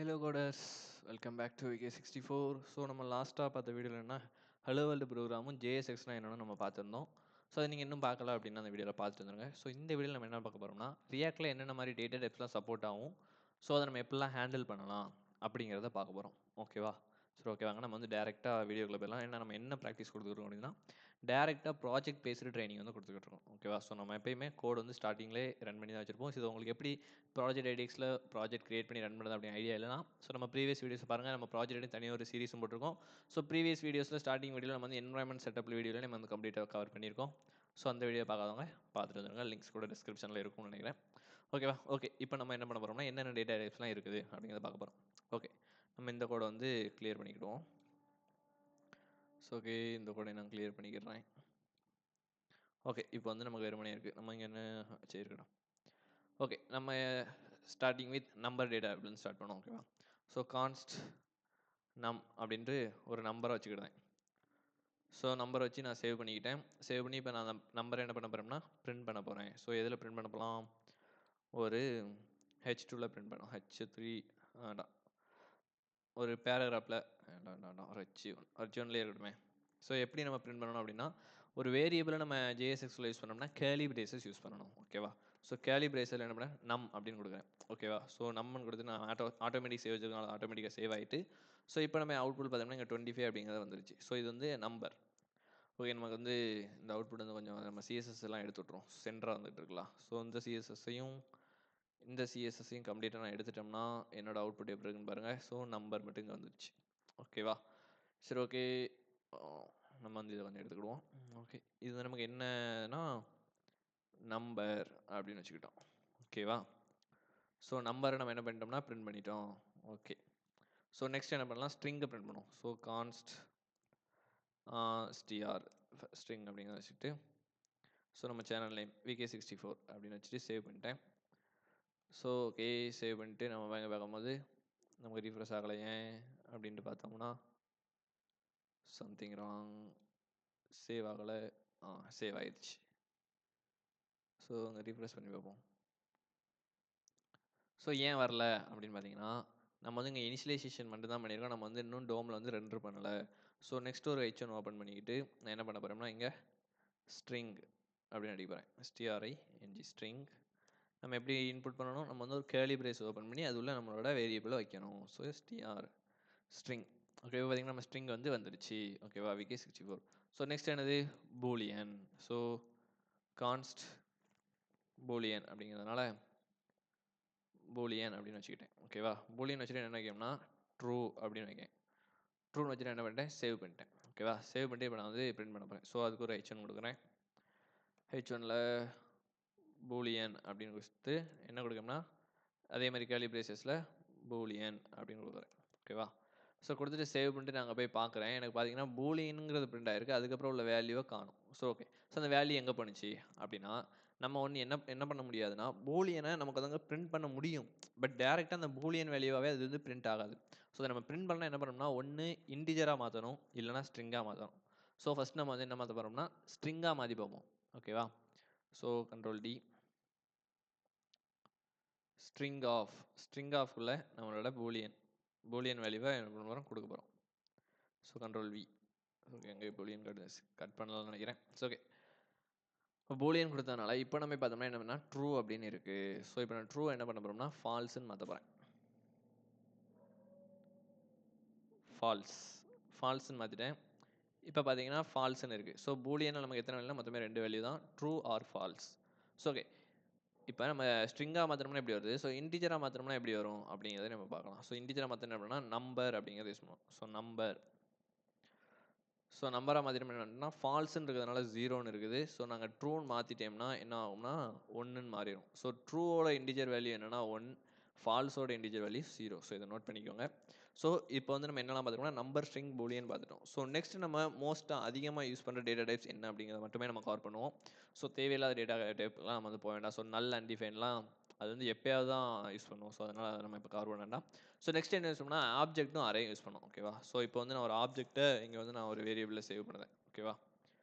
Hello coders, welcome back to VK64. So நம்ம லாஸ்ட்டாக பார்த்த வீடியோவில் என்ன ஹலோ வேர்ல்டு ப்ரோக்ராமும் JSXனா என்னென்னு நம்ம பார்த்துருந்தோம். ஸோ அதை நீங்கள் இன்னும் பார்க்கல அப்படின்னா அந்த வீடியோவில் பார்த்துட்டு வந்துருங்க. ஸோ இந்த வீடியோவில் நம்ம என்ன பார்க்க போகிறோம்னா ரியாக்டில் என்னென்ன மாதிரி டேட்டா டைப்ஸ்லாம் சப்போர்ட் ஆகும், ஸோ அதை நம்ம எப்படிலாம் ஹேண்டில் பண்ணலாம் அப்படிங்கிறத பார்க்க போகிறோம். ஓகேவா? சரி, ஓகே, வாங்க நம்ம வந்து டேரெக்டாக வீடியோக்குள்ள போயிடலாம். ஏன்னா நம்ம என்ன ப்ராக்டிஸ் கொடுத்துருக்கோம் அப்படின்னா டேரெக்டாக ப்ராஜெக்ட் பேஸ்டு ட்ரைனிங் வந்து கொடுத்துக்கிட்டு இருக்கோம். ஓகேவா? ஸோ நம்ம எப்பயுமே கோட் வந்து ஸ்டார்டிங்லேயே ரன் பண்ணி தான் வச்சிருப்போம். ஸோ இது உங்களுக்கு எப்படி ப்ராஜெக்ட் ஐடிஎக்ஸில் ப்ராஜெக்ட் கிரியேட் பண்ணி ரன் பண்ணுறது அப்படி ஐடியா இல்லைனா, ஸோ நம்ம ப்ரீவியஸ் வீடியோஸ் பாருங்கள். நம்ம ப்ராஜெக்ட் ஐடி தனியாக ஒரு சீரிஸும் போட்டிருக்கோம். ஸோ ப்ரீவியஸ் வீடியோஸில் ஸ்டார்டிங் வீடியோவில் நம்ம வந்து என்வரான்மெண்ட் செட்டப் வீடியோவில் நம்ம வந்து கம்ப்ளீட்டாக கவர் பண்ணியிருக்கோம். ஸோ அந்த வீடியோ பார்க்காதவங்க பார்த்துட்டு வந்துருங்க. லிங்க்ஸ் கூட டிஸ்கிரிப்ஷனில் இருக்கும்னு நினைக்கிறேன். ஓகேவா? ஓகே, இப்போ நம்ம என்ன பண்ண போகிறோம்னா என்னென்ன டேட்டா டைப்ஸ்லாம் இருக்குது அப்படிங்கிறத பார்க்க போகிறோம். ஓகே, நம்ம இந்த கோடை வந்து கிளியர் பண்ணிக்கிடுவோம். ஸோ ஓகே, இந்த கோடை நான் கிளியர் பண்ணிக்கிறேன். ஓகே, இப்போ வந்து நமக்கு வெறுமனே இருக்குது. நம்ம இங்கே என்ன சரி இருக்கட்டும். ஓகே, நம்ம ஸ்டார்டிங் வித் நம்பர் டேட்டா அப்படின்னு ஸ்டார்ட் பண்ணோம். ஓகேவா? ஸோ கான்ஸ்ட் நம் அப்படின்ட்டு ஒரு நம்பரை வச்சுக்கிட்டேன். ஸோ நம்பரை வச்சு நான் சேவ் பண்ணிக்கிட்டேன். சேவ் பண்ணி இப்போ நான் அந்த நம்பரை என்ன பண்ண போகிறேன்னா பிரிண்ட் பண்ண போகிறேன். ஸோ எதில் பிரிண்ட் பண்ண போகலாம்? ஒரு H2வில் பிரிண்ட் பண்ணோம். H3 வேண்டாம், ஒரு பேராகிராஃபில் வேண்டாம், ஒரு H1லேயே இருக்கட்டுமே. ஸோ எப்படி நம்ம பிரிண்ட் பண்ணணும் அப்படின்னா, ஒரு வேரியபிளை நம்ம JSXல யூஸ் பண்ணோம்னா கேர்லி பிரேசஸ் யூஸ் பண்ணணும். ஓகேவா? ஸோ கேர்லி பிரேஸில் என்ன பண்ணேன், நம் அப்படின்னு கொடுக்குறேன். ஓகேவா? ஸோ நம்மன்னு கொடுத்து நான் ஆட்டோமேட்டிக் சேவ் வச்சுருக்கனால ஆட்டோமேட்டிக்காக சேவ் ஆகிட்டு, ஸோ இப்போ நம்ம அவுட்புட் பார்த்தோம்னா இங்கே 25 அப்படிங்கிறது வந்துருச்சு. ஸோ இது வந்து நம்பர். ஓகே, நமக்கு வந்து இந்த அவுட்புட் வந்து கொஞ்சம் நம்ம சிஎஸ்எஸ் எல்லாம் எடுத்து விட்ருவோம். சென்டராக வந்துட்டு இருக்கலாம். ஸோ இந்த சிஎஸ்எஸ்ஸையும் இந்த சிஎஸ்எஸ்ஸையும் கம்ப்ளீட்டாக நான் எடுத்துட்டோம்னா என்னோட அவுட்புட் எப்படி இருக்குன்னு பாருங்கள். ஸோ நம்பர் மட்டும் இங்கே வந்துருச்சு. ஓகேவா? சரி, ஓகே, நம்ம வந்து இதை கொஞ்சம் எடுத்துக்கிடுவோம். ஓகே, இது நமக்கு என்னன்னா நம்பர் அப்படின்னு வச்சுக்கிட்டோம். ஓகேவா? ஸோ நம்பரை நம்ம என்ன பண்ணிட்டோம்னா பிரிண்ட் பண்ணிட்டோம். ஓகே, ஸோ நெக்ஸ்ட் என்ன பண்ணலாம், ஸ்ட்ரிங்கை பிரிண்ட் பண்ணுவோம். ஸோ கான்ஸ்ட் ஸ்டிஆர் ஸ்ட்ரிங் அப்படிங்கிறத வச்சுட்டு, ஸோ நம்ம சேனல் நேம் VK64 அப்படின்னு வச்சுட்டு சேவ் பண்ணிட்டேன். ஸோ ஓகே, சேவ் பண்ணிட்டு நம்ம பார்க்கும்போது நமக்கு ரீஃப்ரெஷ் ஆகலை. ஏன் அப்படின்ட்டு பார்த்தோம்னா சம்திங் ராங், சேவ் ஆகலை. சேவ் ஆயிடுச்சு. ஸோ அங்கே ரீஃப்ரெஷ் பண்ணி பார்ப்போம். ஸோ ஏன் வரல அப்படின்னு பார்த்தீங்கன்னா, நம்ம வந்து இங்கே இனிஷியலைசேஷன் மட்டும் தான் பண்ணியிருக்கோம். நம்ம வந்து இன்னும் டோமில் வந்து ரெண்டர் பண்ணலை. ஸோ நெக்ஸ்ட் ஒரு H1 ஓப்பன் பண்ணிக்கிட்டு நான் என்ன பண்ண போகிறேன்னா இங்கே ஸ்ட்ரிங் அப்படின்னு அடிக்க போகிறேன். STRING string. நம்ம எப்படி இன்புட் பண்ணணும், நம்ம வந்து ஒரு கேர்லி பிரேஸ் ஓப்பன் பண்ணி அது உள்ள நம்மளோட வேரியபிளை வைக்கணும். So STR string. ஓகே, பார்த்தீங்கன்னா நம்ம ஸ்ட்ரிங் வந்து வந்துடுச்சு. ஓகேவா? VK64. ஸோ நெக்ஸ்ட் என்னது, பூலியன். ஸோ கான்ஸ்ட் பூலியன் அப்படிங்கிறதுனால பூலியன் அப்படின்னு வச்சுக்கிட்டேன். ஓகேவா? பூலியன் வச்சுட்டு என்ன வைக்கணும்னா ட்ரூ அப்படின்னு வைக்கேன். ட்ரூன்னு வச்சுட்டு என்ன பண்ணிட்டேன், சேவ் பண்ணிட்டேன். ஓகேவா? சேவ் பண்ணிட்டு இப்போ நான் வந்து பிரிண்ட் பண்ண போகிறேன். ஸோ அதுக்கு ஒரு H1 கொடுக்குறேன். H1ல் பூலியன் அப்படின்னு கொடுத்து என்ன கொடுக்கணும்னா அதே மாதிரி கேர்லி பிரேசஸில் பூலியன் அப்படின்னு கொடுக்குறேன். ஓகேவா? ஸோ கொடுத்துட்டு சேவ் பண்ணிட்டு நாங்கள் போய் பார்க்குறேன். எனக்கு பார்த்தீங்கன்னா பூலியனுங்கிறது பிரிண்ட் ஆயிருக்கு. அதுக்கப்புறம் உள்ள வேல்யூவை காணும். ஸோ ஓகே, ஸோ அந்த வேல்யூ எங்கே பண்ணுச்சு அப்படின்னா, நம்ம ஒன்று என்ன என்ன பண்ண முடியாதுன்னா பூலியனை நமக்கு வந்து பிரிண்ட் பண்ண முடியும். பட் டேரெக்டாக அந்த பூலியன் வேல்யூவாகவே அது வந்து பிரிண்ட் ஆகாது. ஸோ அதை நம்ம பிரிண்ட் பண்ணால் என்ன பண்ணணும்னா ஒன்று இன்டிஜராக மாற்றணும், இல்லைனா ஸ்ட்ரிங்காக மாற்றணும். ஸோ ஃபஸ்ட் நம்ம வந்து என்ன மாற்ற போகிறோம்னா ஸ்ட்ரிங்காக மாற்றி பார்ப்போம். ஓகேவா? ஸோ கண்ட்ரோல் டி, ஸ்ட்ரிங் ஆஃப்குள்ளே நம்மளோட பூலியன் வேல்யூவை என்ன பண்ண போகிறோம், கொடுக்க போகிறோம். So control V. ஓகே, எங்கே பூலியன் கட் பண்ணலாம்னு நினைக்கிறேன். ஸோ ஓகே, இப்போ பூலியன் கொடுத்ததுனால இப்போ நம்ம பார்த்தோம்னா என்ன பண்ணால் ட்ரூ அப்படின்னு இருக்குது. ஸோ இப்போ நான் ட்ரூ என்ன பண்ண போகிறோம்னா ஃபால்ஸ்ன்னு மாற்ற போகிறேன். ஃபால்ஸ்ன்னு மாற்றிட்டேன். இப்போ பார்த்தீங்கன்னா ஃபால்ஸ்ன்னு இருக்குது. ஸோ பூலியனில் நமக்கு எத்தனை வேல்யூனா மொத்தமே 2 வேல்யூ தான், true or false. So okay, இப்போ நம்ம ஸ்ட்ரிங்காக மாற்றணும்னா எப்படி வருது, ஸோ இன்டிஜராக மாற்றணும்னா எப்படி வரும் அப்படிங்கிறத நம்ம பார்க்கலாம். ஸோ இன்டிஜராக மாற்றணும் அப்படின்னா நம்பர் அப்படிங்கிறத யூஸ் பண்ணுவோம். ஸோ நம்பராக மாற்றிட்டோம் என்னன்னா ஃபால்ஸ்ன்னு இருக்கிறதுனால 0ன்னு இருக்குது. ஸோ நாங்கள் ட்ரூன்னு மாற்றிட்டோம்னா என்ன ஆகும்னா 1ன்னு மாறிடும். ஸோ ட்ரூவோட இன்டிஜர் வேல்யூ என்னன்னா 1, ஃபால்ஸோட இன்டிஜர் வேல்யூ 0. ஸோ இதை நோட் பண்ணிக்கோங்க. ஸோ இப்போ வந்து நம்ம என்னெல்லாம் பார்த்துட்டோம்னா நம்பர், ஸ்ட்ரிங், பூலியன் பார்த்துட்டோம். ஸோ நெக்ஸ்ட் நம்ம மோஸ்ட்டாக அதிகமாக யூஸ் பண்ணுற டேட்டா டைப்ஸ் என்ன அப்படிங்கிறத மட்டுமே நம்ம கவர் பண்ணுவோம். ஸோ தேவையில்லாத டேட்டா டைப்லாம் நம்ம வந்து போக வேண்டாம். ஸோ நல், அன்டிஃபைன்லாம் அது வந்து எப்பயாவது தான் யூஸ் பண்ணுவோம். ஸோ அதனால் அதை நம்ம இப்போ கவர் பண்ண வேண்டாம். ஸோ நெக்ஸ்ட் என்ன யூஸ் பண்ணால் ஆப்ஜெக்ட்டும் அரேயும் யூஸ் பண்ணுவோம். ஓகேவா? ஸோ இப்போ வந்து நான் ஒரு ஆப்ஜெக்ட்டை இங்கே வந்து நான் ஒரு வேரியபிளில் சேவ் பண்ணுறேன். ஓகேவா?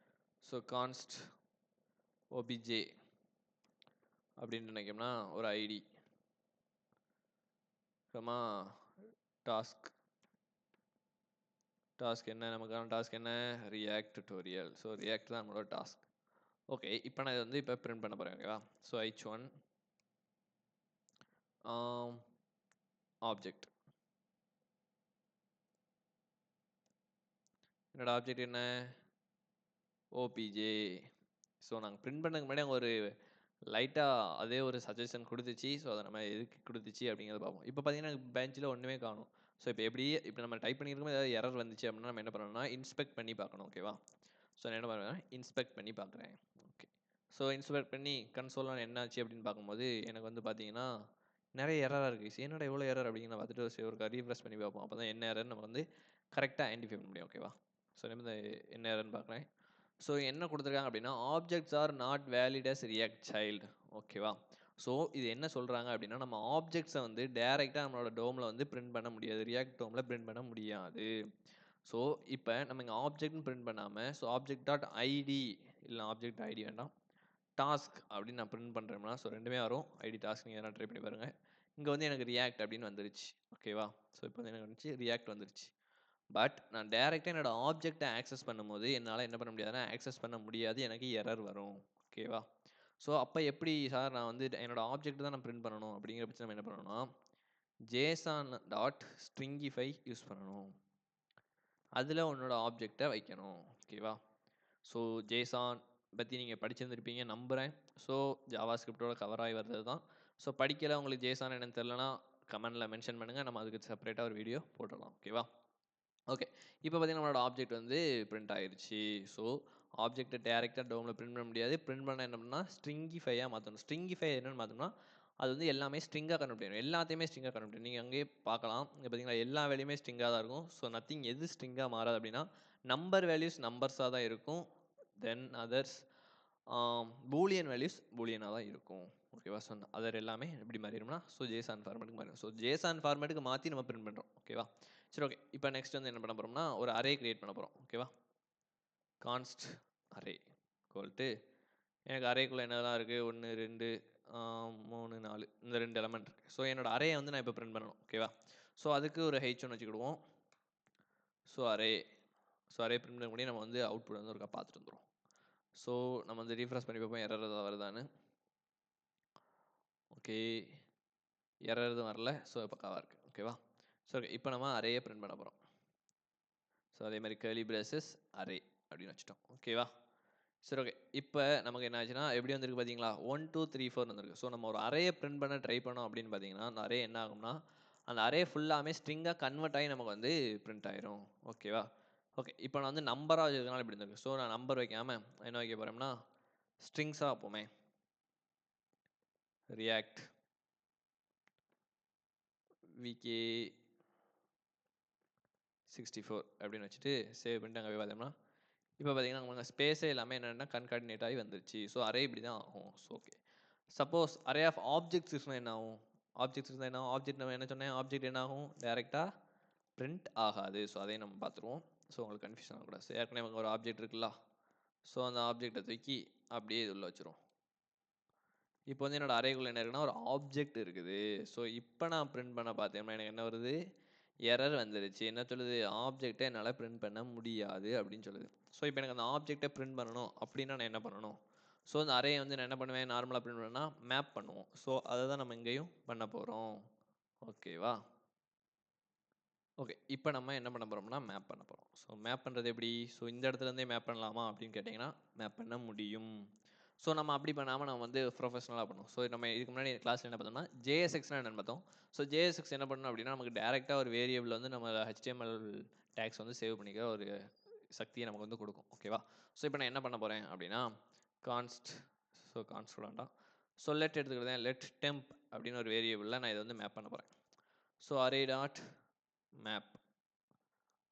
ஸோ கான்ஸ்ட் OBJ அப்படின்னு நினைக்கோம்னா ஒரு ஐடி கமா டாஸ்க் டாஸ்க் என்ன நமக்கான டாஸ்க் என்ன ரியாக்ட் டுட்டோரியல். ஸோ ரியாக்ட் தான் நம்மளோட டாஸ்க். ஓகே இப்போ நான் இதை வந்து இப்போ பிரிண்ட் பண்ண போகிறேன் ஓகேவா. So h1 object. என்னோட ஆப்ஜெக்ட் என்ன ஓபிஜே. ஸோ நாங்கள் பிரிண்ட் பண்ணதுக்கு முன்னாடி அங்கே ஒரு லைட்டாக அதே ஒரு சஜஷன் கொடுத்துச்சு. ஸோ அதை நம்ம எதுக்கு கொடுத்துச்சு அப்படிங்கிறத பார்ப்போம். இப்போ பார்த்தீங்கன்னா எனக்கு பெஞ்சில் ஒன்றுமே காணும். ஸோ இப்போ எப்படி இப்போ நம்ம டைப் பண்ணியிருக்கோம் ஏதாவது எரர் வந்துச்சு அப்படின்னா நம்ம என்ன பண்ணணும்னா இன்ஸ்பெக்ட் பண்ணி பார்க்கணும் ஓகேவா. ஸோ நான் என்ன பண்ணுவேன் இன்ஸ்பெக்ட் பண்ணி பார்க்குறேன். ஓகே ஸோ இன்ஸ்பெக்ட் பண்ணி கன்சோல்லாம் என்ன ஆச்சு அப்படின்னு பார்க்கும்போது எனக்கு வந்து பார்த்தீங்கன்னா நிறைய எரராக இருக்குது. என்னடா எவ்வளோ எரர் அப்படின்னு நான் பார்த்துட்டு சரி ஒரு ரீஃப்ரெஷ் பண்ணி பார்ப்போம். அப்போ தான் என்ன எரர் நம்ம வந்து கரெக்டாக ஐடென்டிஃபை பண்ண முடியும் ஓகேவா. ஸோ நம்ம என்ன எரர்னு பார்க்குறேன். ஸோ என்ன கொடுத்துருக்காங்க அப்படின்னா objects are not valid as React child ஓகேவா. ஸோ இது என்ன சொல்கிறாங்க அப்படின்னா நம்ம ஆப்ஜெக்ட்ஸை வந்து டேரெக்டாக நம்மளோட டோமில் வந்து பிரிண்ட் பண்ண முடியாது, ரியாக்ட் டோமில் பிரிண்ட் பண்ண முடியாது. ஸோ இப்போ நம்ம இங்கே ஆப்ஜெக்ட்னு பிரிண்ட் பண்ணாமல் ஸோ ஆப்ஜெக்ட் டாட் ஐடி இல்லை ஆப்ஜெக்ட் ஐடி வேண்டாம் டாஸ்க் அப்படின்னு நான் பிரிண்ட் பண்ணுறேன்னா ஸோ ரெண்டுமே வரும். ஐடி டாஸ்க் நீங்கள் எதனா ட்ரை பண்ணி பாருங்கள். இங்கே வந்து எனக்கு ரியாக்ட் அப்படின்னு வந்துருச்சு ஓகேவா. ஸோ இப்போ வந்து எனக்கு வந்துச்சு ரியாக்ட் வந்துருச்சு. பட் நான் டேரெக்டாக என்னோட ஆப்ஜெக்டை ஆக்சஸ் பண்ணும்போது என்னால் என்ன பண்ண முடியாதுன்னா ஆக்சஸ் பண்ண முடியாது, எனக்கு எரர் வரும் ஓகேவா. ஸோ அப்போ எப்படி சார் நான் வந்து என்னோட ஆப்ஜெக்ட் தான் நான் பிரிண்ட் பண்ணணும் அப்படிங்கிற பட்சம் நம்ம என்ன பண்ணணும்னா ஜேசான் டாட் ஸ்ட்ரிங்கிஃபை யூஸ் பண்ணணும். அதில் உன்னோட ஆப்ஜெக்டை வைக்கணும் ஓகேவா. ஸோ ஜேசான் பற்றி நீங்கள் படிச்சிருந்துருப்பீங்க நம்புகிறேன். ஸோ ஜாவா ஸ்கிரிப்டோட கவர் ஆகி வர்றது தான். ஸோ படிக்கலை உங்களுக்கு ஜேசான் என்னன்னு தெரிலனா கமெண்டில் மென்ஷன் பண்ணுங்கள், நம்ம அதுக்கு செப்பரேட்டாக ஒரு வீடியோ போட்டுடலாம் ஓகேவா. ஓகே இப்போ பார்த்தீங்கன்னா நம்மளோட ஆப்ஜெக்ட் வந்து பிரிண்ட் ஆயிடுச்சு. ஸோ ஆப்ஜெக்ட்டை டேரெக்டாக டோமில் பிரிண்ட் பண்ண முடியாது. பிரிண்ட் பண்ண என்ன பண்ணால் ஸ்ட்ரிங்கிஃபையாக மாற்றணும். ஸ்ட்ரிங்கிஃபை என்னென்னு மாற்றோம்னா அது வந்து எல்லாமே ஸ்ட்ரிங்காக கன்வெர்ட் பண்ணிடும். எல்லாத்தையுமே ஸ்ட்ரிங்காக கன்வெர்ட் பண்ணி நீங்கள் அங்கேயே பார்க்கலாம். இங்கே பார்த்தீங்களா எல்லா வேலையுமே ஸ்ட்ரிங்காக தான் இருக்கும். ஸோ நத்திங் எது ஸ்ட்ரிங்காக மாறாது அப்படின்னா நம்பர் வேல்யூஸ் நம்பர்ஸாக தான் இருக்கும். தென் அதர்ஸ் பூலியன் வேல்யூஸ் பூலியனாக தான் இருக்கும் ஓகேவா. ஸோ அதர் எல்லாமே எப்படி மாறிடும்னா ஸோ ஜேசான் ஃபார்மேட்டுக்கு மாறிடும். ஸோ ஜேசான் ஃபார்மேட்டுக்கு மாற்றி நம்ம பிரிண்ட் பண்ணுறோம் ஓகேவா. சரி ஓகே இப்போ நெக்ஸ்ட் வந்து என்ன பண்ண போகிறோம்னா ஒரு அரே கிரியேட் பண்ண போகிறோம் ஓகேவா. கான்ஸ்ட் அரே கோல்ட்டு எனக்கு அரேக்குள்ளே என்னதான் இருக்குது 1 2 3 4 இந்த 2 எலமெண்ட் இருக்குது. ஸோ என்னோட அரேயை வந்து நான் இப்போ பிரிண்ட் பண்ணணும் ஓகேவா. ஸோ அதுக்கு ஒரு h1 வச்சுக்கிடுவோம். ஸோ அரே பிரிண்ட் பண்ண முடியும் நம்ம வந்து அவுட்புட் வந்து ஒரு பார்த்துட்டு வந்துடும். ஸோ நம்ம வந்து ரீஃப்ரெஷ் பண்ணி பார்ப்போம் எரர் ஏதாவது வருதான்னு. ஓகே எரர் எதுவும் வரல. ஸோ பக்காவாக இருக்குது ஓகேவா. ஸோ ஓகே இப்போ நம்ம அரேயை பிரிண்ட் பண்ண போகிறோம். ஸோ அதே மாதிரி கர்லி பிரேசஸ் அரே அப்படின்னு வச்சுட்டோம் ஓகேவா. சரி ஓகே இப்போ நமக்கு என்ன ஆச்சுன்னா எப்படி வந்திருக்கு பார்த்தீங்களா 1 2 3 4 வந்துருக்கு. ஸோ நம்ம ஒரு அரேயை பிரிண்ட் பண்ண ட்ரை பண்ணோம் அப்படின்னு பார்த்தீங்கன்னா அந்த அரே என்ன ஆகும்னா அந்த அரே ஃபுல்லாமே ஸ்ட்ரிங்காக கன்வெர்ட் ஆகி நமக்கு வந்து பிரிண்ட் ஆயிரும் ஓகேவா. ஓகே இப்போ நான் வந்து நம்பராக வச்சுருக்கனால இப்படி இருந்திருக்கு. ஸோ நான் நம்பர் வைக்காமல் என்ன வைக்க போகிறோம்னா ஸ்ட்ரிங்ஸாக வைப்போமே ரியாக்ட் விகே 64 அப்படின்னு வச்சுட்டு சேவ் பண்ணிட்டு அங்கே போய் பார்த்தோம்னா இப்போ பார்த்தீங்கன்னா உங்களுக்கு ஸ்பேஸே எல்லாமே என்னென்னா கன்கார்டினேட் ஆகி வந்துருச்சு. ஸோ அரே இப்படி தான் ஆகும். So okay suppose array of objects இருந்தால் என்ன ஆகும், ஆப்ஜெக்ட்ஸ் இருந்தால் என்ன ஆகும், ஆப்ஜெக்ட் நம்ம என்ன சொன்னேன் ஆப்ஜெக்ட் என்ன ஆகும் டேரெக்டாக பிரிண்ட் ஆகாது. ஸோ அதையும் நம்ம பார்த்துருவோம். ஸோ உங்களுக்கு கன்ஃபியூஷன் ஆகக்கூடாது. ஸோ ஏற்கனவே நமக்கு ஒரு ஆப்ஜெக்ட் இருக்குல்ல, ஸோ அந்த ஆப்ஜெக்டை தூக்கி அப்படியே இது உள்ள வச்சிரும். இப்போ வந்து என்னோட அரேக்குள்ள என்ன இருக்குன்னா ஒரு ஆப்ஜெக்ட் இருக்குது. ஸோ இப்போ நான் பிரிண்ட் பண்ண பார்த்தேன்னா எனக்கு என்ன வருது எரர் வந்துருச்சு. என்ன சொல்லுது ஆப்ஜெக்டை என்னால் பிரிண்ட் பண்ண முடியாது அப்படின்னு சொல்லுது. ஸோ இப்போ எனக்கு அந்த ஆப்ஜெக்டை பிரிண்ட் பண்ணணும் அப்படின்னா நான் என்ன பண்ணணும். ஸோ அந்த அரேயை வந்து நான் என்ன பண்ணுவேன் நார்மலாக பிரிண்ட் பண்ணா மேப் பண்ணுவோம். ஸோ அதை தான் நம்ம இங்கேயும் பண்ண போகிறோம் ஓகேவா. ஓகே இப்போ நம்ம என்ன பண்ண போகிறோம்னா மேப் பண்ண போகிறோம். ஸோ மேப் பண்ணுறது எப்படி, ஸோ இந்த இடத்துலேருந்தே மேப் பண்ணலாமா அப்படின்னு கேட்டிங்கன்னா மேப் பண்ண முடியும். ஸோ நம்ம அப்படி பண்ணாமல் நம்ம வந்து ப்ரொஃபஷனலாக பண்ணுவோம். ஸோ நம்ம இதுக்கு முன்னாடி கிளாஸில் என்ன பார்த்தோம்னா ஜேஎஸ்எக்ஸ்னால் என்னென்னு பார்த்தோம். ஸோ ஜேஎஸ்எக்ஸ் என்ன பண்ணணும் அப்படின்னா நமக்கு டேரெக்டாக ஒரு வேரியபிள் வந்து நம்ம HTML டேக்ஸ் வந்து சேவ் பண்ணிக்க ஒரு சக்தியை நமக்கு வந்து கொடுக்கும் ஓகேவா. ஸோ இப்போ நான் என்ன பண்ண போகிறேன் அப்படின்னா கான்ஸ்ட் வேண்டாம். ஸோ லெட் எடுத்துக்கிட்டேன் லெட் டெம்ப் அப்படின்னு ஒரு வேரியபிளில் நான் இதை வந்து மேப் பண்ண போகிறேன். ஸோ அரே டாட் மேப்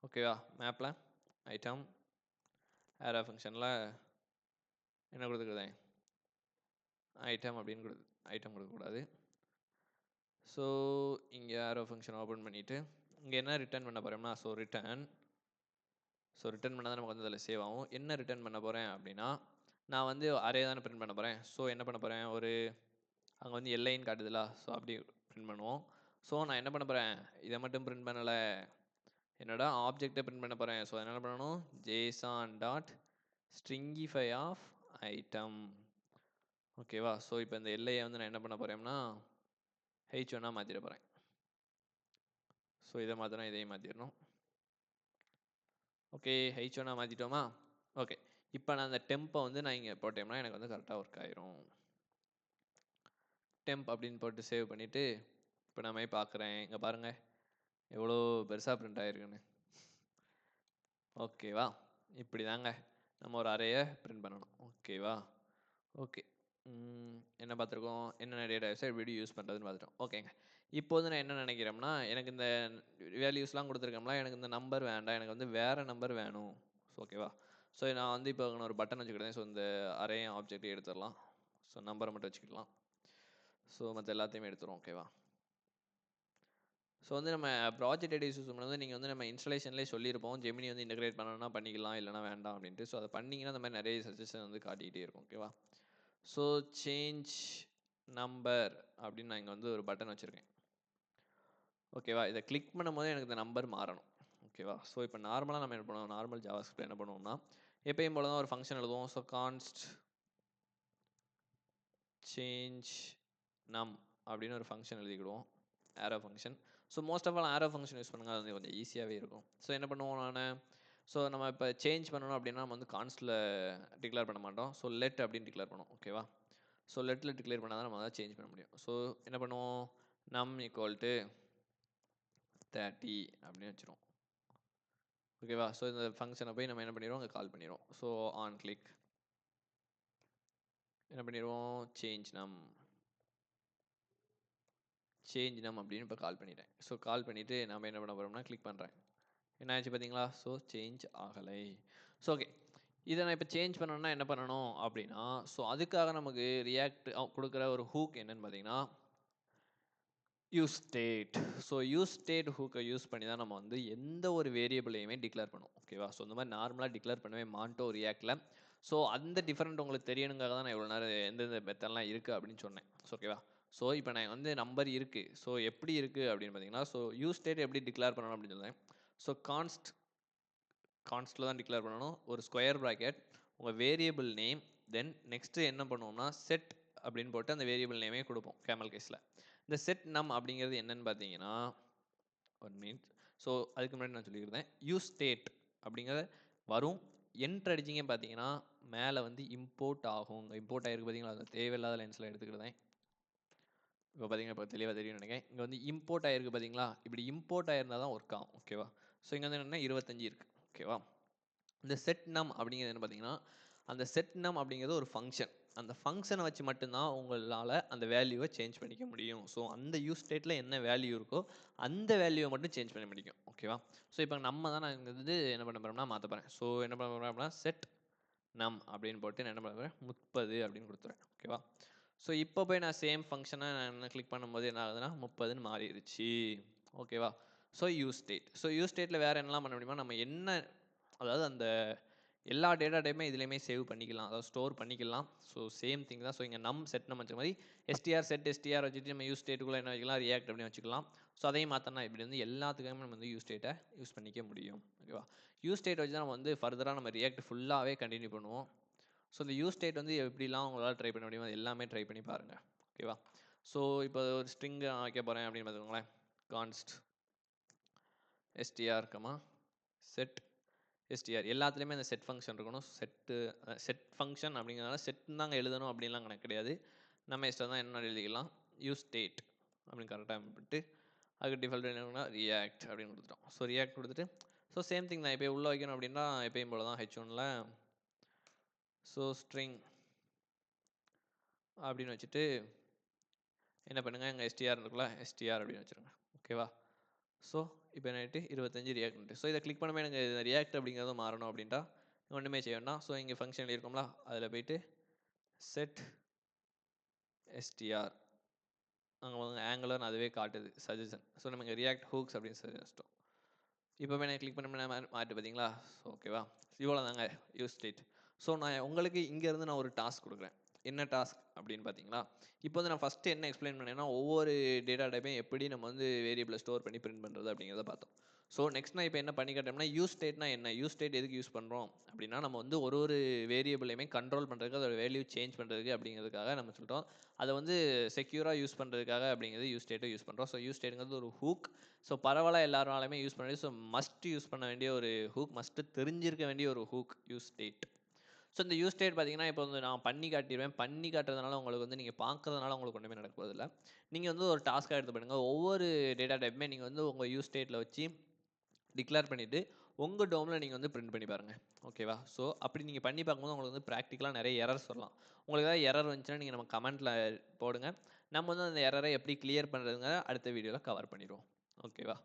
ஓகேவா. மேப்பில் ஐட்டம் ஏரோ ஃபங்க்ஷனில் என்ன கொடுத்துக்கிறேன் ஐட்டம் அப்படின்னு ஐட்டம் கொடுக்கக்கூடாது. ஸோ இங்கே ஏரோ ஃபங்க்ஷன் ஓப்பன் பண்ணிவிட்டு இங்கே என்ன ரிட்டர்ன் பண்ண போகிறோம்னா ரிட்டர்ன் பண்ணால் தான் நமக்கு வந்து அதில் சேவ் ஆகும். என்ன ரிட்டர்ன் பண்ண போகிறேன் அப்படின்னா நான் வந்து அரே தானே பிரிண்ட் பண்ண போகிறேன். ஸோ என்ன பண்ண போகிறேன் ஒரு அங்கே வந்து எல்லைன்னு காட்டுதுல, ஸோ அப்படி பிரிண்ட் பண்ணுவோம். ஸோ நான் என்ன பண்ண போகிறேன், இதை மட்டும் பிரிண்ட் பண்ணலை, என்னோட ஆப்ஜெக்டை பிரிண்ட் பண்ண போகிறேன். ஸோ என்ன பண்ணணும், ஜேசான் டாட் ஸ்ட்ரிங்கிஃபை ஆஃப் ஐட்டம். ஓகேவா. ஸோ இப்போ இந்த எல்லையை வந்து நான் என்ன பண்ண போகிறேன்னா H1 மாற்றிட போகிறேன். ஸோ இதை மாற்றினா இதையும் மாற்றிடணும். Okay, H1 மாற்றிட்டோமா. ஓகே, இப்போ நான் அந்த டெம்பை வந்து நான் இங்கே போட்டேன்னா எனக்கு வந்து கரெக்டாக ஒர்க் ஆயிரும். டெம்ப் அப்படின்னு போட்டு சேவ் பண்ணிவிட்டு இப்போ நான் பார்க்குறேன், இங்கே பாருங்கள் எவ்வளோ பெருசாக பிரிண்ட் ஆகிருக்குன்னு. ஓகேவா, இப்படி தாங்க நம்ம ஒரு அரேயை பிரிண்ட் பண்ணணும். ஓகேவா. ஓகே, என்ன பார்த்துருக்கோம், என்னென்ன டேட்டா எப்படி யூஸ் பண்ணுறதுன்னு பார்த்துட்டோம். ஓகேங்க, இப்போ வந்து நான் என்ன நினைக்கிறேன்னா, எனக்கு இந்த வேல்யூஸ்லாம் கொடுத்துருக்கோம்ல, எனக்கு இந்த நம்பர் வேண்டாம், எனக்கு வந்து வேறு நம்பர் வேணும். ஓகேவா. ஸோ நான் வந்து இப்போ நான் ஒரு பட்டன் வச்சுக்கிட்டேன். ஸோ இந்த அரே ஆப்ஜெக்டை எடுத்துடலாம். ஸோ நம்பரை மட்டும் வச்சுக்கலாம். ஸோ மற்ற எல்லாத்தையுமே எடுத்துரும். ஓகேவா. ஸோ வந்து நம்ம ப்ராஜெக்ட் ஐடிஸ் யூஸ் பண்ணும்போது நீங்கள் வந்து நம்ம இன்ஸ்டலேஷன்லேயே சொல்லியிருப்போம், ஜெமினி வந்து இன்டெகிரேட் பண்ணணும்னா பண்ணிக்கலாம், இல்லைனா வேண்டாம் அப்படின்ட்டு. ஸோ அதை பண்ணிங்கன்னா அந்த மாதிரி நிறைய சஜஷன் வந்து காட்டிக்கிட்டே இருக்கும். ஓகேவா. ஸோ சேஞ்ச் நம்பர் அப்படின்னு நான் இங்கே வந்து ஒரு பட்டன் வச்சுருக்கேன். ஓகேவா. இதை கிளிக் பண்ணும்போது எனக்கு இந்த நம்பர் மாறணும். ஓகேவா. ஸோ இப்போ நார்மலாக நம்ம என்ன பண்ணுவோம், நார்மல் ஜாவாஸ்கிரிப்ட் என்ன பண்ணுவோம்னா எப்பயும் போல தான் ஒரு ஃபங்க்ஷன் எழுதுவோம். ஸோ கான்ஸ்ட் சேஞ்ச் நம் அப்படின்னு ஒரு ஃபங்க்ஷன் எழுதிக்கிடுவோம், arrow function. So most of all arrow function use பண்ணுங்க, அது கொஞ்சம் ஈஸியாகவே இருக்கும். ஸோ என்ன பண்ணுவோம் நான், ஸோ நம்ம இப்போ சேஞ்ச் பண்ணணும் அப்படின்னா நம்ம வந்து கான்ஸ்டில் டிக்ளேர் பண்ண மாட்டோம். ஸோ லெட் அப்படின்னு டிக்ளேர் பண்ணுவோம். ஓகேவா. ஸோ லெட்டில் டிக்ளேர் பண்ணால் தான் நம்ம அதை சேஞ்ச் பண்ண முடியும். ஸோ என்ன பண்ணுவோம், நம் ஈக்குவல் டு 30 அப்படின்னு வச்சுருவோம். ஓகேவா. ஸோ இந்த ஃபங்க்ஷனை போய் நம்ம என்ன பண்ணிடுவோம், அங்கே கால் பண்ணிடுவோம். ஸோ ஆன் கிளிக் என்ன பண்ணிடுவோம், சேஞ்ச் நம் அப்படின்னு இப்போ கால் பண்ணிட்டேன். ஸோ கால் பண்ணிவிட்டு நம்ம என்ன பண்ண போகிறோம்னா கிளிக் பண்ணுறேன். என்ன ஆச்சு பார்த்தீங்களா. ஸோ சேஞ்ச் ஆகலை. ஸோ ஓகே, இதை நான் இப்போ சேஞ்ச் பண்ணணும்னா என்ன பண்ணணும் அப்படின்னா, ஸோ அதுக்காக நமக்கு ரியாக்ட் கொடுக்குற ஒரு ஹூக் என்னன்னு பார்த்தீங்கன்னா use state. So use state ஹூக்கை யூஸ் பண்ணி தான் நம்ம வந்து எந்த ஒரு வேரியபிளையுமே டிக்ளேர் பண்ணுவோம். ஓகேவா. ஸோ இந்த மாதிரி நார்மலாக டிக்ளேர் பண்ணவே மாட்டோம் ரியாக்டில். ஸோ அந்த டிஃப்ரெண்ட் உங்களுக்கு தெரியணுங்காக தான் நான் இவ்வளோ நேரம் எந்தெந்த மெத்தட்லாம் இருக்குது அப்படின்னு சொன்னேன். ஓகேவா. ஸோ இப்போ நான் வந்து நம்பர் இருக்குது. ஸோ எப்படி இருக்குது அப்படின்னு பார்த்தீங்கன்னா, ஸோ யூஸ் ஸ்டேட் எப்படி டிக்ளேர் பண்ணணும் அப்படின்னு சொன்னேன். ஸோ கான்ஸ்டில் தான் டிக்ளேர் பண்ணணும். ஒரு ஸ்கொயர் ப்ராக்கெட், உங்கள் வேரியபிள் நேம், தென் நெக்ஸ்ட்டு என்ன பண்ணுவோம்னா செட் அப்படின்னு போட்டு அந்த வேரியபிள் நேமே கொடுப்போம் கேமல் கேஸில். இந்த செட் நம் அப்படிங்கிறது என்னன்னு பார்த்தீங்கன்னா, ஒன் மினிட். ஸோ அதுக்கு முன்னாடி நான் சொல்லியிருந்தேன், யூஸ் ஸ்டேட் அப்படிங்கிறத வரும். என்ட்ரு அடிச்சிங்க பார்த்தீங்கன்னா மேலே வந்து இம்போர்ட் ஆகும். இம்போர்ட் ஆகிருக்கு பார்த்தீங்களா, அது தேவையில்லாத லைன்ஸில் எடுத்துக்கிட்டேன். இப்போ பார்த்தீங்கன்னா இப்போ தெளிவாக தெரியும் நினைக்கிறேன். இங்கே வந்து இம்போர்ட் ஆகிருக்கு பார்த்தீங்களா, இப்படி இம்போர்ட் ஆகிருந்தால் தான் ஒர்க் ஆகும். ஓகேவா. ஸோ இங்கே வந்து என்னென்னா 25 இருக்குது. ஓகேவா. இந்த செட் நம் அப்படிங்கிறது என்ன பார்த்தீங்கன்னா, அந்த செட் நம் அப்படிங்கிறது ஒரு ஃபங்க்ஷன். அந்த ஃபங்க்ஷனை வச்சு மட்டும்தான் உங்களால் அந்த வேல்யூவை சேஞ்ச் பண்ணிக்க முடியும். ஸோ அந்த யூஸ் ஸ்டேட்டில் என்ன வேல்யூ இருக்கோ அந்த வேல்யூவை மட்டும் சேஞ்ச் பண்ண முடியும். ஓகேவா. ஸோ இப்போ நம்ம தான் நான் இங்கே வந்து என்ன பண்ண போகிறோம்னா மாற்ற போகிறேன். ஸோ என்ன பண்ண போகிறேன் அப்படின்னா செட் நம் அப்படின்னு போட்டு நான் என்ன பண்ண போகிறேன், 30 அப்படின்னு கொடுத்துறேன். ஓகேவா. ஸோ இப்போ போய் நான் சேம் ஃபங்க்ஷனை நான் கிளிக் பண்ணும்போது என்ன ஆகுதுன்னா 30ன்னு மாறிடுச்சு. ஓகேவா. So use state. So use ஸ்டேட்டில் வேறு என்னலாம் பண்ண முடியுமா, நம்ம என்ன, அதாவது அந்த எல்லா டேட்டா டைப்புமே இதுலேயுமே சேவ் பண்ணிக்கலாம், அதாவது ஸ்டோர் பண்ணிக்கலாம். ஸோ சேம் திங் தான். ஸோ இங்கே நம் செட் நம்ம வச்ச மாதிரி எஸ்டிஆர் செட் எஸ்டிஆர் வச்சுட்டு நம்ம யூஸ் ஸ்டேட்டுக்குள்ளே என்ன வைக்கலாம், ரியாக்ட் அப்படின்னு வச்சுக்கலாம். ஸோ அதையும் மாற்றினா இப்படி வந்து எல்லாத்துக்குமே நம்ம வந்து யூஸ் ஸ்டேட்டை யூஸ் பண்ணிக்க முடியும். ஓகேவா. யூஸ் ஸ்டேட் வச்சு தான் நம்ம வந்து ஃபர்தராக நம்ம ரியாக்ட் ஃபுல்லாகவே கண்டினியூ பண்ணுவோம். ஸோ இந்த யூஸ் ஸ்டேட் வந்து எப்படிலாம் உங்களால் ட்ரை பண்ண முடியுமோ அது எல்லாமே ட்ரை பண்ணி பாருங்கள். ஓகேவா. ஸோ இப்போ ஒரு ஸ்ட்ரிங் வைக்க போகிறேன் அப்படின்னு பார்த்துக்கோங்களேன். கான்ஸ்ட் எஸ்டிஆர் செட் எஸ்டிஆர் எல்லாத்துலேயுமே அந்த செட் ஃபங்க்ஷன் இருக்கணும். செட் ஃபங்க்ஷன் அப்படிங்கிறதுனால செட் தாங்க எழுதணும் அப்படின்லாம் கணக்கு கிடையாது. நம்ம இஷ்டம் தான் என்ன எழுதிக்கலாம். யூஸ் ஸ்டேட் அப்படின்னு கரெக்டாக போட்டு அதுக்கு டிஃபால்ட் என்னன்னா ரியாக்ட் அப்படின்னு கொடுத்துட்டோம். ஸோ ரியாக்ட் கொடுத்துட்டு ஸோ சேம் திங் தான் இப்போ உள்ளே வைக்கணும் அப்படின்னா எப்பயும் போல தான் H1ல ஸோ ஸ்ட்ரிங் அப்படின்னு வச்சுட்டு என்ன பண்ணுங்கள், எங்கள் எஸ்டிஆர் இருக்குல்ல, எஸ்டிஆர் அப்படின்னு வச்சுருங்க. ஓகேவா. ஸோ இப்போ என்ன 25 ரியாக்ட். ஸோ இதை கிளிக் பண்ணவே எனக்கு ரியாக்ட் அப்படிங்கிறத மாறணும் அப்படின்ட்டா ஒன்றுமே செய்ய வேண்டாம். ஸோ இங்கே ஃபங்க்ஷன் இருக்கும்ல, அதில் போயிட்டு செட் எஸ்டிஆர் அங்கே வந்து ஆங்குலர்னு அதுவே காட்டுது சஜஷன். ஸோ நம்ம இங்கே ரியாக்ட் ஹூக்ஸ் அப்படின்னு சஜஸ்ட்டோம். இப்போ நான் கிளிக் பண்ண மாட்டு பார்த்தீங்களா. ஸோ ஓகேவா. இவ்வளோ தாங்க யூஸ் ஸ்டேட். ஸோ நான் உங்களுக்கு இங்கேருந்து நான் ஒரு டாஸ்க் கொடுக்குறேன். என்ன டாஸ்க் அப்படின்னு பார்த்தீங்களா, இப்போ வந்து நான் ஃபஸ்ட்டு என்ன எக்ஸ்பிளைன் பண்ணேன்னா, ஒவ்வொரு டேட்டா டைப்பையும் எப்படி நம்ம வந்து வேரியபிள ஸ்டோர் பண்ணி பிரிண்ட் பண்ணுறது அப்படிங்கிறத பார்த்தோம். ஸோ நெக்ஸ்ட் நான் இப்போ என்ன பண்ணி காட்டுறேன்னா, யூஸ் ஸ்டேட்னா என்ன? யூஸ் ஸ்டேட் எதுக்கு யூஸ் பண்ணுறோம் அப்படின்னா, நம்ம வந்து ஒரு ஒரு வேரியபிளையுமே கண்ட்ரோல் பண்ணுறதுக்கு, அதோட வேல்யூ சேஞ்ச் பண்ணுறதுக்கு அப்படிங்கிறதுக்காக நம்ம சொல்லிட்டோம். அதை வந்து செக்யூராக யூஸ் பண்ணுறதுக்காக அப்படிங்கிறது யூஸ் ஸ்டேட்டை யூஸ் பண்ணுறோம். ஸோ யூஸ் ஸ்டேட்டுங்கிறது ஒரு ஹூக். ஸோ பரவலாக எல்லாராலுமே யூஸ் பண்ண வேண்டிய, ஸோ மஸ்ட் யூஸ் பண்ண வேண்டிய ஒரு ஹூக், மஸ்ட்டு தெரிஞ்சிருக்க வேண்டிய ஒரு ஹூக் யூஸ் ஸ்டேட். ஸோ இந்த யூஸ் ஸ்டேட் பார்த்தீங்கன்னா, இப்போ வந்து நான் பண்ணி காட்டிருவேன். பண்ணி காட்டுறதுனால உங்களுக்கு வந்து நீங்க பார்க்கறதுனால உங்களுக்கு ஒண்ணுமே நடக்க போறதில்ல. நீங்க வந்து ஒரு டாஸ்க்கா எடுத்து பண்ணுங்க. ஒவ்வொரு டேட்டா டைப்புமே நீங்க வந்து உங்க யூஸ் ஸ்டேட்ல வச்சு டிக்ளேர் பண்ணிட்டு, உங்க டோம்ல நீங்க வந்து பிரிண்ட் பண்ணி பாருங்க. ஓகேவா? ஸோ அப்படி நீங்க பண்ணி பார்க்கும்போது உங்களுக்கு வந்து பிராக்டிகலா நெறைய எரர்ஸ் வரலாம். உங்களுக்கு ஏதாவது எரர் வந்துச்சுன்னா, நீங்க நம்ம கமெண்ட்ல போடுங்க. நம்ம வந்து அந்த எரரை எப்படி கிளியர் பண்றதுங்க அடுத்த வீடியோல கவர் பண்ணிருவோம். ஓகேவா?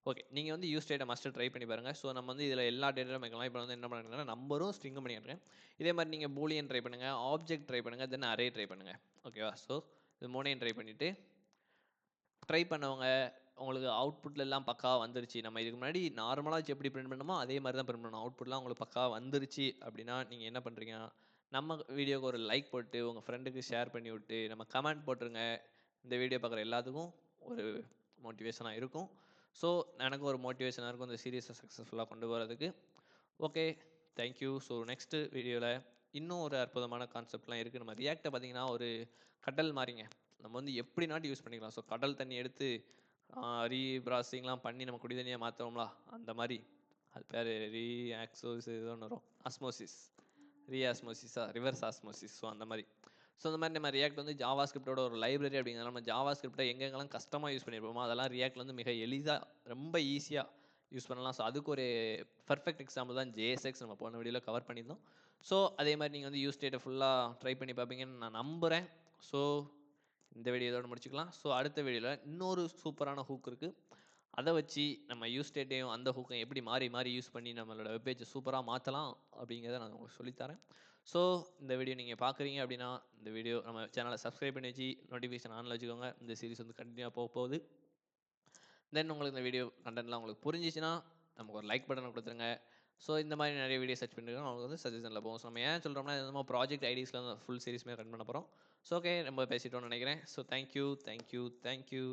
ஓகே. நீங்க வந்து யூஸ் ஸ்டேட்ட மஸ்ட் ட்ரை பண்ணி பாருங்க. ஸோ நம்ம வந்து இதில எல்லா டேட்டாவும் வைக்கலாம். இப்போ வந்து என்ன பண்ணுறேன்னா, நம்பரும் ஸ்ட்ரிங்கும் பண்ணி காட்டுறேன். இதே மாரி நீங்க பூலியன் ட்ரை பண்ணுங்க, ஆப்ஜெக்ட் ட்ரை பண்ணுங்க, தென் அரே ட்ரை பண்ணுங்க. ஓகேவா? ஸோ இது 3யும் ட்ரை பண்ணிட்டு, ட்ரை பண்ணவங்க உங்களுக்கு அவுட்புட்ல எல்லாம் பக்காவா வந்துருச்சு. நம்ம இதுக்கு முன்னாடி நார்மலா வச்சு எப்படி பிரிண்ட் பண்ணோமோ, அதே மாரி தான் பிரிண்ட் பண்ணணும். அவுட்புட்லாம் உங்களுக்கு பக்காவா வந்துருச்சு அப்படின்னா, நீங்க என்ன பண்றீங்கன்னா, நம்ம வீடியோக்கு ஒரு லைக் போட்டு, உங்க ஃப்ரெண்டுக்கு ஷேர் பண்ணி விட்டு, நம்ம கமெண்ட் போட்டுருங்க. இந்த வீடியோ பார்க்குற எல்லாத்துக்கும் ஒரு மோட்டிவேஷனா இருக்கும். ஸோ எனக்கு ஒரு மோட்டிவேஷனா இருக்கும் இந்த சீரிஸை சக்ஸஸ்ஃபுல்லா கொண்டு போறதுக்கு. Okay. Thank you. So next வீடியோல இன்னும் ஒரு அற்புதமான கான்செப்ட்லாம் இருக்கு. நம்ம ரியாக்ட்ட பார்த்தீங்கன்னா, ஒரு கடல் மாரிங்க. நம்ம வந்து எப்படினாட்டும் யூஸ் பண்ணிக்கலாம். ஸோ கடல் தண்ணி எடுத்து ரீப்ராசஸிங்லாம் பண்ணி நம்ம குடி தண்ணியா மாத்துவோம்ல, அந்த மாரி. அது பேரு ஏதோ ஒண்ணு வரும். ஆஸ்மோசிஸ். ரீஆஸ்மோசிஸா? Reverse osmosis. ஸோ அந்த மாரி. ஸோ அந்த மாரி நம்ம ரியாக்ட் வந்து ஜாவா ஸ்கிரிப்ட்டோட ஒரு லைப்ரரி அப்படிங்கிறனால நம்ம ஜாவா ஸ்கிரிப்ட்ட எங்கெங்கெல்லாம் கஷ்டமா யூஸ் பண்ணியிருப்போமோ, அதெல்லாம் ரியாக்ட்ல வந்து மிக எளிதா, ரொம்ப ஈஸியா யூஸ் பண்ணலாம். ஸோ அதுக்கு ஒரு பெர்ஃபெக்ட் எக்ஸாம்பிள் தான் JSX. நம்ம போன வீடியோல கவர் பண்ணியிருந்தோம். ஸோ அதே மாரி நீங்க வந்து யூஸ் ஸ்டேட்ட ஃபுல்லா ட்ரை பண்ணி பார்ப்பீங்கன்னு நான் நம்புறேன். ஸோ இந்த வீடியோ இதோட முடிச்சுக்கலாம். ஸோ அடுத்த வீடியோல இன்னொரு சூப்பரான ஹூக் இருக்கு. அத வச்சு நம்ம யூஸ் ஸ்டேட்டையும், அந்த ஹூக்கையும் எப்படி மாறி மாறி யூஸ் பண்ணி நம்மளோட வெப் பேஜ சூப்பரா மாத்தலாம் அப்படிங்கிறத நான் உங்களுக்கு சொல்லி தரேன். ஸோ இந்த வீடியோ நீங்க பார்க்குறீங்க அப்படின்னா, இந்த வீடியோ நம்ம சேனலை சப்ஸ்கிரைப் பண்ணி வச்சு நோட்டிஃபிகேஷன் ஆன்ல வச்சுக்கோங்க. இந்த சீரிஸ் வந்து கன்டினியூவா போகுது. தென் உங்களுக்கு இந்த வீடியோ கண்டென்ட்லாம் உங்களுக்கு புரிஞ்சிச்சுன்னா, நமக்கு ஒரு லைக் பட்டன குடுத்துருங்க. ஸோ இந்த மாரி நெறைய வீடியோ சர்ச் பண்ணிருக்கோம். உங்களுக்கு வந்து சஜஷன்ல போகும். ஸோ நம்ம ஏன் சொல்றோம்னா, இது நம்ம ப்ராஜெக்ட் ஐடிஸ்ல ஃபுல் சீரிஸுமே ரன் பண்ண போறோம். So okay. ரொம்ப பேசிட்டோம்னு நெனைக்கிறேன். So thank you, thank you, thank you.